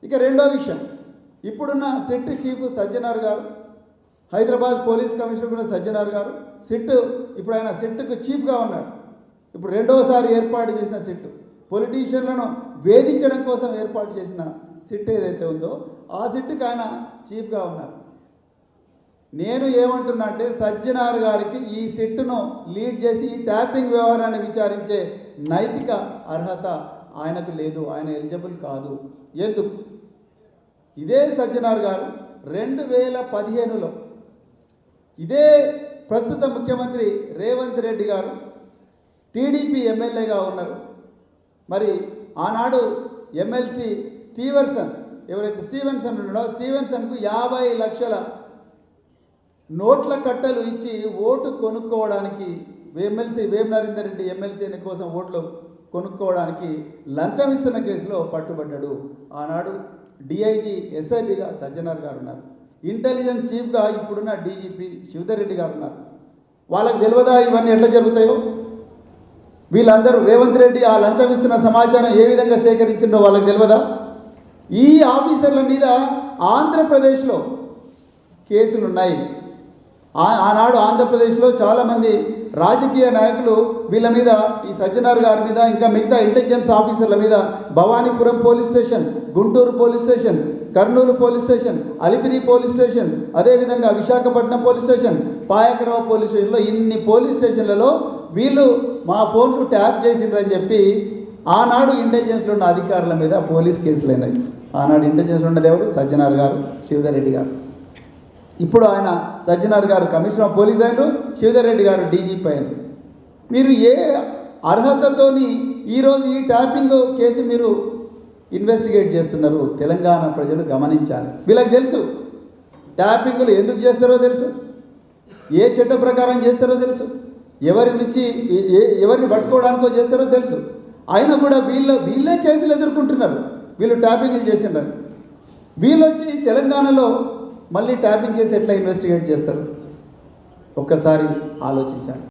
ఇక రెండో విషయం, ఇప్పుడున్న సిట్ చీఫ్ సజ్జనార్ గారు, హైదరాబాద్ పోలీస్ కమిషనర్ కూడా సజ్జనార్ గారు, సిట్ ఇప్పుడు ఆయన సిట్కు చీఫ్గా ఉన్నాడు. ఇప్పుడు రెండోసారి ఏర్పాటు చేసిన సిట్, పొలిటీషియన్లను వేధించడం కోసం ఏర్పాటు చేసిన సిట్ ఏదైతే ఉందో ఆ సిట్కి ఆయన చీఫ్గా ఉన్నారు. నేను ఏమంటున్నా అంటే సజ్జనార్ గారికి ఈ సిట్ను లీడ్ చేసి ఈ ట్యాపింగ్ వ్యవహారాన్ని విచారించే నైతిక అర్హత ఆయనకు లేదు, ఆయన ఎలిజిబుల్ కాదు. ఎందుకు? ఇదే సజ్జనార్ గారు 2015లో ఇదే ప్రస్తుత ముఖ్యమంత్రి రేవంత్ రెడ్డి గారు టీడీపీ ఎమ్మెల్యేగా ఉన్నారు. మరి ఆనాడు ఎమ్మెల్సీ స్టీవెన్సన్, ఎవరైతే స్టీవెన్సన్ ఉన్నాడో స్టీవెన్సన్కు 50 లక్షల నోట్ల కట్టలు ఇచ్చి ఓటు కొనుక్కోవడానికి, ఎమ్మెల్సీ వేం నరేందర్ రెడ్డి ఎమ్మెల్సీ కోసం ఓట్లు కొనుక్కోవడానికి లంచం ఇస్తున్న కేసులో పట్టుబడ్డాడు. ఆనాడు డిఐజీ ఎస్ఐబిగా సజ్జనార్ గారు ఉన్నారు. ఇంటెలిజెన్స్ చీఫ్గా ఇప్పుడున్న డీజీపీ శివధర్ రెడ్డి గారు ఉన్నారు. వాళ్ళకి తెలియదా ఇవన్నీ ఎట్లా జరుగుతాయో? వీళ్ళందరూ రేవంత్ రెడ్డి ఆ లంచం ఇస్తున్న సమాచారం ఏ విధంగా సేకరించిందో వాళ్ళకి తెలియదా? ఈ ఆఫీసర్ల మీద ఆంధ్రప్రదేశ్లో కేసులు ఉన్నాయి. ఆనాడు ఆంధ్రప్రదేశ్లో చాలామంది రాజకీయ నాయకులు వీళ్ళ మీద, ఈ సజ్జనార్ గారి మీద, ఇంకా మిగతా ఇంటెలిజెన్స్ ఆఫీసర్ల మీద Bhavanipuram police station, Guntur police station, Kurnool police station, Alipiri police station, అదేవిధంగా Visakhapatnam police station, Payakarao police స్టేషన్లో ఇన్ని పోలీస్ స్టేషన్లలో వీళ్ళు మా ఫోన్లు ట్యాప్ చేసిండ్రని చెప్పి ఆనాడు ఇంటెలిజెన్స్లో ఉన్న అధికారుల మీద పోలీస్ కేసులు అయినాయి. ఆనాడు ఇంటెలిజెన్స్లో ఉన్నది ఎవరు? సజ్జనార్ గారు, శివధర్ రెడ్డి గారు. ఇప్పుడు ఆయన సజ్జనార్ గారు కమిషనర్ ఆఫ్ పోలీస్ అయినారు, శివధర్ రెడ్డి గారు డీజీపీ అయినారు. మీరు ఏ అర్హతతోని ఈరోజు ఈ ట్యాపింగ్ కేసు మీరు ఇన్వెస్టిగేట్ చేస్తున్నారు? తెలంగాణ ప్రజలు గమనించాలి. వీళ్ళకి తెలుసు ట్యాపింగ్లు ఎందుకు చేస్తారో తెలుసు, ఏ చట్ట ప్రకారం చేస్తారో తెలుసు, ఎవరిని పట్టుకోవడానికో చేస్తారో తెలుసు. అయినా కూడా వీళ్ళే కేసులు ఎదుర్కొంటున్నారు. వీళ్ళు ట్యాపింగ్లు చేసినారు. వీళ్ళు వచ్చి తెలంగాణలో మళ్ళీ ట్యాపింగ్ కేసు ఎట్లా ఇన్వెస్టిగేట్ చేస్తారు? ఒక్కసారి ఆలోచించాలి.